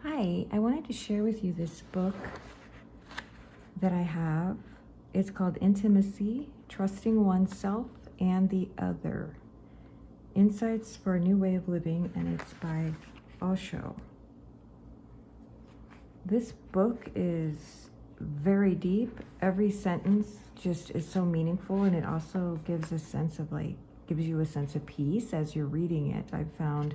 Hi, I wanted to share with you this book that I have. It's called Intimacy, Trusting Oneself and the Other. Insights for a New Way of Living, and it's by Osho. This book is very deep. Every sentence just is so meaningful, and it also gives you a sense of peace as you're reading it. I've found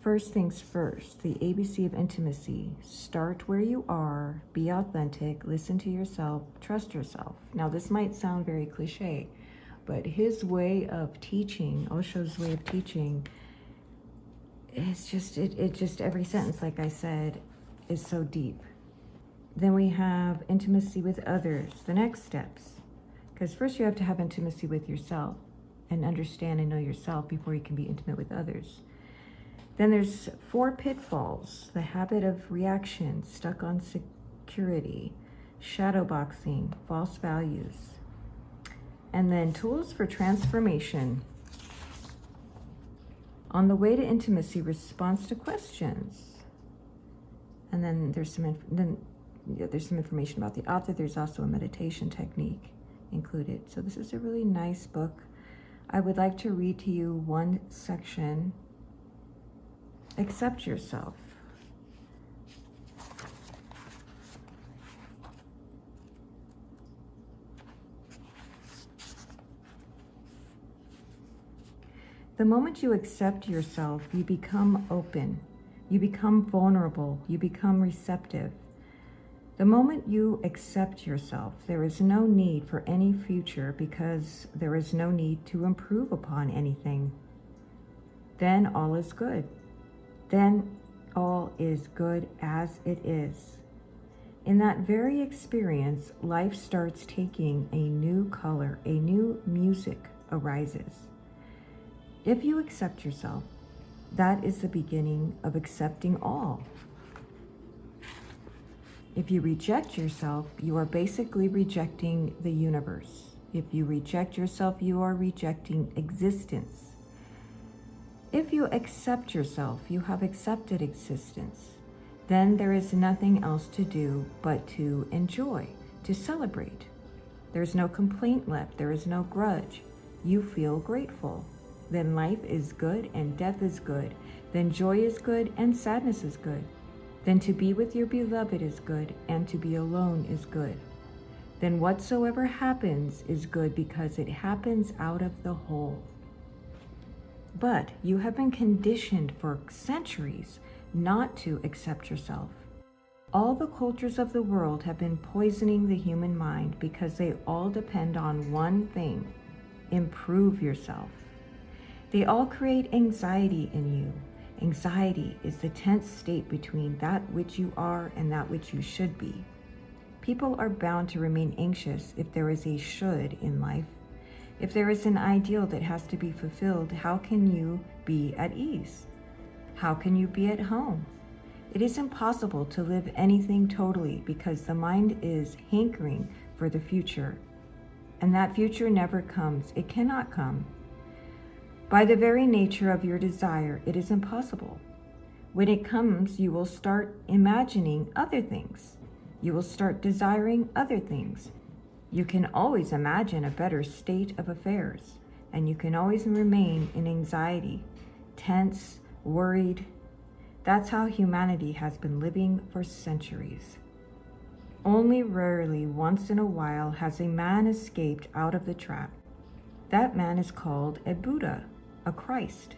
first things first, the ABC of intimacy. Start where you are, be authentic, listen to yourself, trust yourself. Now, this might sound very cliche, but his way of teaching, Osho's way of teaching, it's just, every sentence, like I said, is so deep. Then we have intimacy with others, the next steps. Because first you have to have intimacy with yourself and understand and know yourself before you can be intimate with others. Then there's 4 pitfalls: the habit of reaction, stuck on security, shadowboxing, false values. And then tools for transformation. On the way to intimacy, response to questions. And then there's some information about the author. There's also a meditation technique included. So this is a really nice book. I would like to read to you one section. Accept yourself. The moment you accept yourself, you become open, you become vulnerable, you become receptive. The moment you accept yourself, there is no need for any future because there is no need to improve upon anything. Then all is good. Then all is good as it is. In that very experience, life starts taking a new color, a new music arises. If you accept yourself, that is the beginning of accepting all. If you reject yourself, you are basically rejecting the universe. If you reject yourself, you are rejecting existence. If you accept yourself, you have accepted existence. Then there is nothing else to do but to enjoy, to celebrate. There is no complaint left. There is no grudge. You feel grateful. Then life is good and death is good. Then joy is good and sadness is good. Then to be with your beloved is good and to be alone is good. Then whatsoever happens is good because it happens out of the whole. But you have been conditioned for centuries not to accept yourself. All the cultures of the world have been poisoning the human mind because they all depend on one thing: improve yourself. They all create anxiety in you. Anxiety is the tense state between that which you are and that which you should be. People are bound to remain anxious if there is a should in life. If there is an ideal that has to be fulfilled, how can you be at ease? How can you be at home? It is impossible to live anything totally because the mind is hankering for the future. And that future never comes. It cannot come. By the very nature of your desire, it is impossible. When it comes, you will start imagining other things. You will start desiring other things. You can always imagine a better state of affairs, and you can always remain in anxiety, tense, worried. That's how humanity has been living for centuries. Only rarely, once in a while, has a man escaped out of the trap. That man is called a Buddha, a Christ.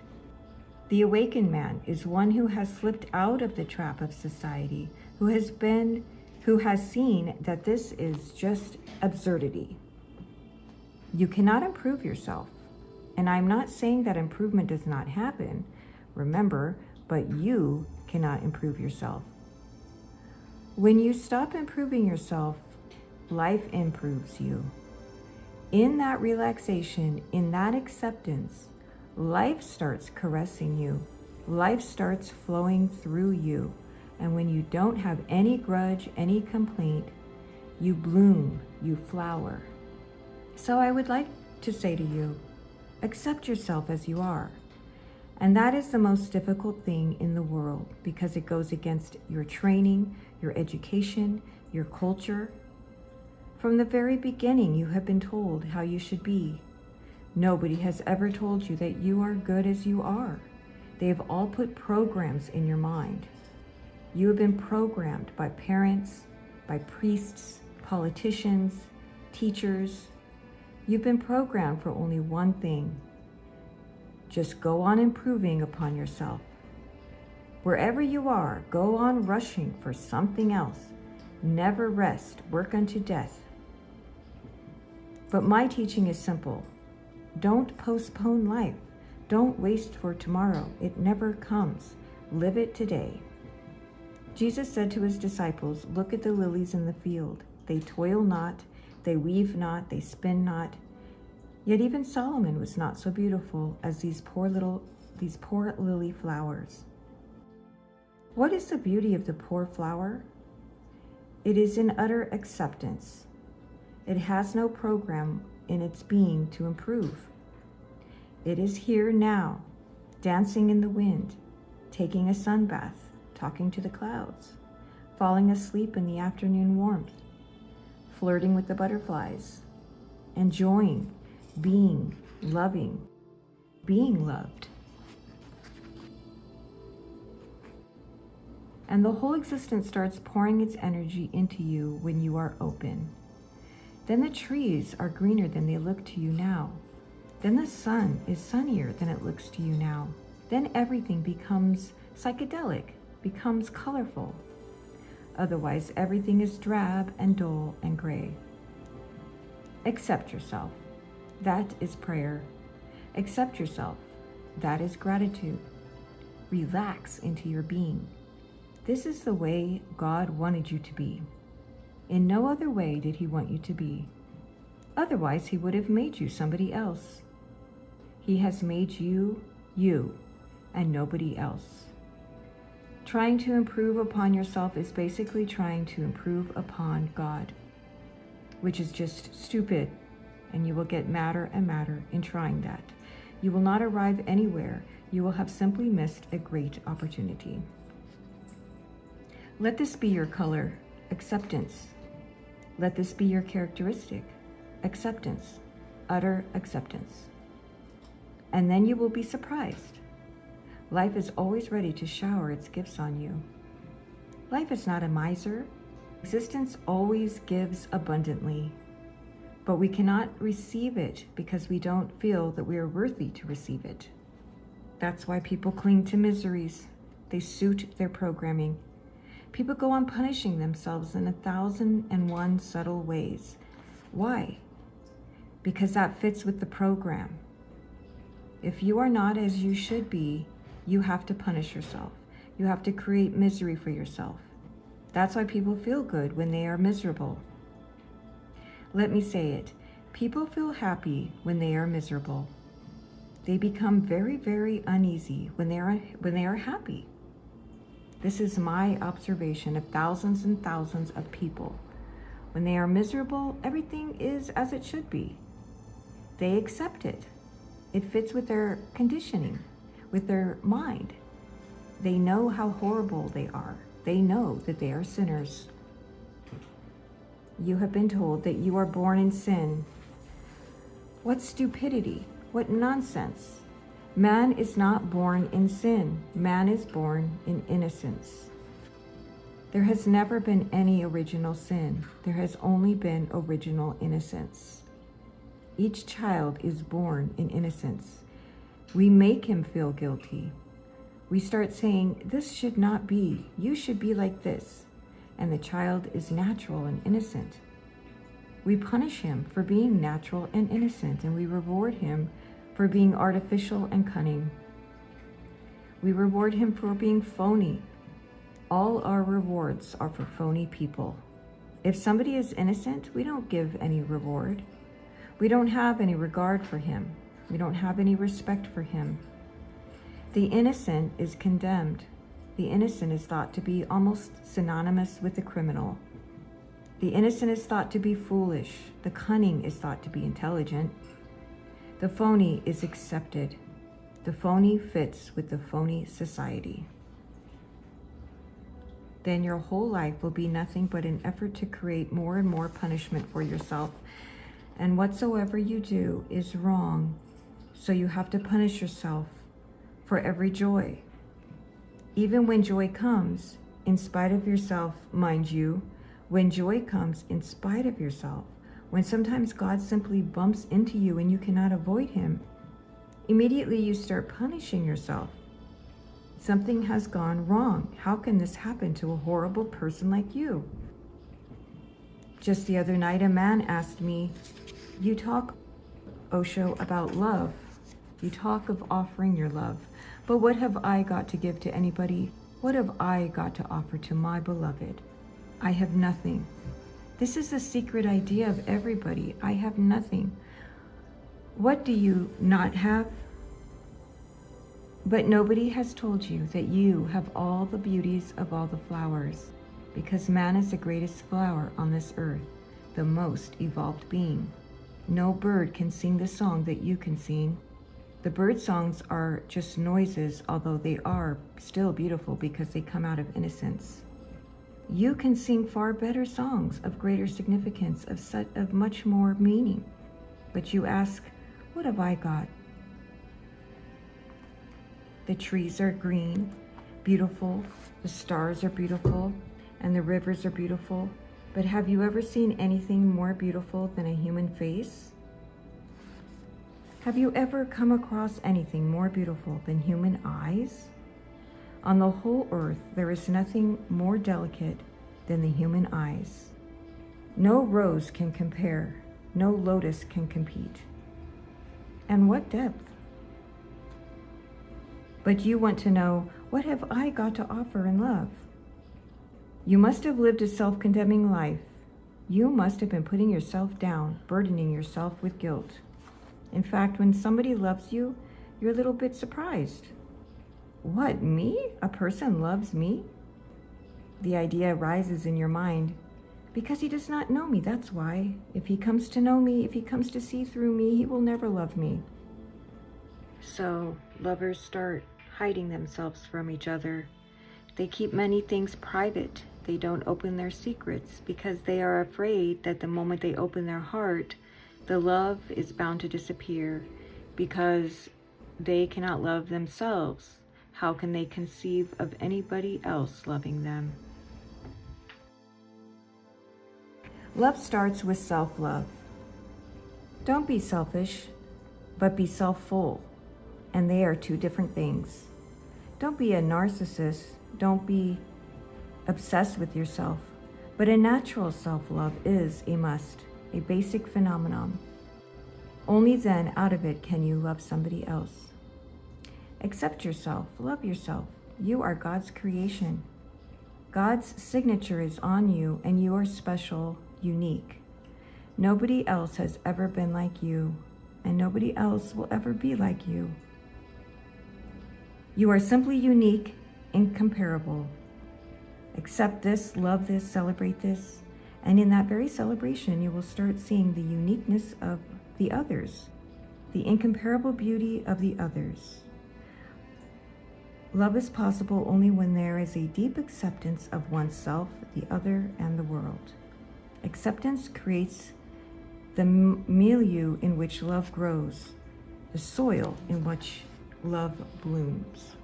The awakened man is one who has slipped out of the trap of society, who has seen that this is just absurdity. You cannot improve yourself. And I'm not saying that improvement does not happen, remember, but you cannot improve yourself. When you stop improving yourself, life improves you. In that relaxation, in that acceptance, life starts caressing you. Life starts flowing through you. And when you don't have any grudge, any complaint, you bloom, you flower. So I would like to say to you, accept yourself as you are. And that is the most difficult thing in the world because it goes against your training, your education, your culture. From the very beginning, you have been told how you should be. Nobody has ever told you that you are good as you are. They have all put programs in your mind. You have been programmed by parents, by priests, politicians, teachers. You've been programmed for only one thing. Just go on improving upon yourself. Wherever you are, go on rushing for something else. Never rest, work unto death. But my teaching is simple. Don't postpone life. Don't waste for tomorrow. It never comes. Live it today. Jesus said to his disciples, "Look at the lilies in the field. They toil not, they weave not, they spin not. Yet even Solomon was not so beautiful as these poor lily flowers." What is the beauty of the poor flower? It is in utter acceptance. It has no program in its being to improve. It is here now, dancing in the wind, taking a sun bath, talking to the clouds, falling asleep in the afternoon warmth, flirting with the butterflies, enjoying, being, loving, being loved. And the whole existence starts pouring its energy into you when you are open. Then the trees are greener than they look to you now. Then the sun is sunnier than it looks to you now. Then everything becomes psychedelic, becomes colorful. Otherwise, everything is drab and dull and gray. Accept yourself. That is prayer. Accept yourself. That is gratitude. Relax into your being. This is the way God wanted you to be. In no other way did he want you to be. Otherwise, he would have made you somebody else. He has made you, you, and nobody else. Trying to improve upon yourself is basically trying to improve upon God, which is just stupid, and you will get madder and madder in trying that. You will not arrive anywhere. You will have simply missed a great opportunity. Let this be your color, acceptance. Let this be your characteristic, acceptance, utter acceptance. And then you will be surprised. Life is always ready to shower its gifts on you. Life is not a miser. Existence always gives abundantly. But we cannot receive it because we don't feel that we are worthy to receive it. That's why people cling to miseries. They suit their programming. People go on punishing themselves in 1,001 subtle ways. Why? Because that fits with the program. If you are not as you should be, you have to punish yourself. You have to create misery for yourself. That's why people feel good when they are miserable. Let me say it. People feel happy when they are miserable. They become very, very uneasy when they are happy. This is my observation of thousands and thousands of people. When they are miserable, everything is as it should be. They accept it. It fits with their conditioning, with their mind. They know how horrible they are. They know that they are sinners. You have been told that you are born in sin. What stupidity! What nonsense! Man is not born in sin. Man is born in innocence. There has never been any original sin. There has only been original innocence. Each child is born in innocence. We make him feel guilty. We start saying, this should not be. You should be like this. And the child is natural and innocent. We punish him for being natural and innocent, and we reward him for being artificial and cunning. We reward him for being phony. All our rewards are for phony people. If somebody is innocent, we don't give any reward. We don't have any regard for him. We don't have any respect for him. The innocent is condemned. The innocent is thought to be almost synonymous with the criminal. The innocent is thought to be foolish. The cunning is thought to be intelligent. The phony is accepted. The phony fits with the phony society. Then your whole life will be nothing but an effort to create more and more punishment for yourself. And whatsoever you do is wrong, so you have to punish yourself for every joy. Even when joy comes, in spite of yourself, mind you, when joy comes in spite of yourself, when sometimes God simply bumps into you and you cannot avoid him, immediately you start punishing yourself. Something has gone wrong. How can this happen to a horrible person like you? Just the other night, a man asked me, "You talk, Osho, about love. You talk of offering your love. But what have I got to give to anybody? What have I got to offer to my beloved? I have nothing." This is the secret idea of everybody. I have nothing. What do you not have? But nobody has told you that you have all the beauties of all the flowers, because man is the greatest flower on this earth, the most evolved being. No bird can sing the song that you can sing. The bird songs are just noises, although they are still beautiful because they come out of innocence. You can sing far better songs of greater significance, of much more meaning. But you ask, what have I got? The trees are green, beautiful, the stars are beautiful, and the rivers are beautiful. But have you ever seen anything more beautiful than a human face? Have you ever come across anything more beautiful than human eyes? On the whole earth, there is nothing more delicate than the human eyes. No rose can compare, no lotus can compete. And what depth? But you want to know, what have I got to offer in love? You must have lived a self-condemning life. You must have been putting yourself down, burdening yourself with guilt. In fact, when somebody loves you, you're a little bit surprised. What, me? A person loves me? The idea arises in your mind, because he does not know me, that's why. If he comes to know me, if he comes to see through me, he will never love me. So lovers start hiding themselves from each other. They keep many things private. They don't open their secrets because they are afraid that the moment they open their heart, the love is bound to disappear because they cannot love themselves. How can they conceive of anybody else loving them? Love starts with self-love. Don't be selfish, but be self-full. And they are two different things. Don't be a narcissist. Don't be obsessed with yourself. But a natural self-love is a must, a basic phenomenon. Only then, out of it, can you love somebody else. Accept yourself, love yourself. You are God's creation. God's signature is on you, and you are special, unique. Nobody else has ever been like you, and nobody else will ever be like you. You are simply unique, incomparable. Accept this, love this, celebrate this, and in that very celebration, you will start seeing the uniqueness of the others, the incomparable beauty of the others. Love is possible only when there is a deep acceptance of oneself, the other, and the world. Acceptance creates the milieu in which love grows, the soil in which love blooms.